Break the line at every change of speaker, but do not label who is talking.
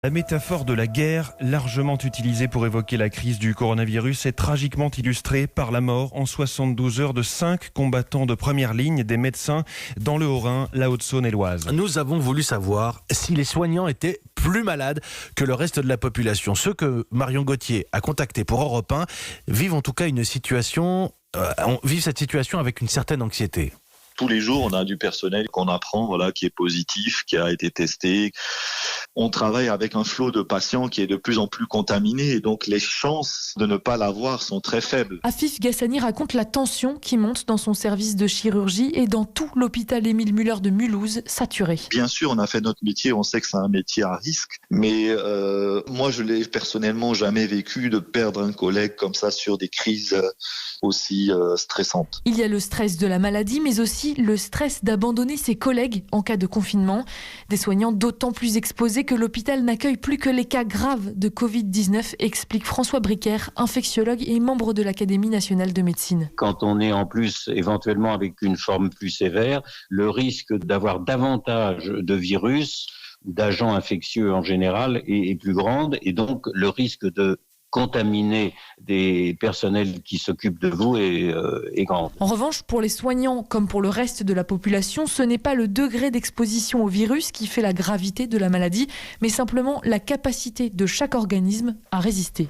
La métaphore de la guerre, largement utilisée pour évoquer la crise du coronavirus, est tragiquement illustrée par la mort en 72 heures de 5 combattants de première ligne, des médecins dans le Haut-Rhin, la Haute-Saône et l'Oise.
Nous avons voulu savoir si les soignants étaient plus malades que le reste de la population. Ceux que Marion Gauthier a contactés pour Europe 1 vivent en tout cas cette situation avec une certaine anxiété.
Tous les jours, on a du personnel qu'on apprend, qui est positif, qui a été testé. On travaille avec un flot de patients qui est de plus en plus contaminé et donc les chances de ne pas l'avoir sont très faibles.
Afif Ghassani raconte la tension qui monte dans son service de chirurgie et dans tout l'hôpital Émile Muller de Mulhouse, saturé.
Bien sûr, on a fait notre métier, on sait que c'est un métier à risque, mais moi je l'ai personnellement jamais vécu de perdre un collègue comme ça sur des crises aussi stressantes.
Il y a le stress de la maladie, mais aussi le stress d'abandonner ses collègues en cas de confinement. Des soignants d'autant plus exposés que l'hôpital n'accueille plus que les cas graves de Covid-19, explique François Bricaire, infectiologue et membre de l'Académie nationale de médecine.
Quand on est en plus éventuellement avec une forme plus sévère, le risque d'avoir davantage de virus, d'agents infectieux en général est plus grande et donc le risque de contaminer des personnels qui s'occupent de vous est grande.
En revanche, pour les soignants comme pour le reste de la population, ce n'est pas le degré d'exposition au virus qui fait la gravité de la maladie, mais simplement la capacité de chaque organisme à résister.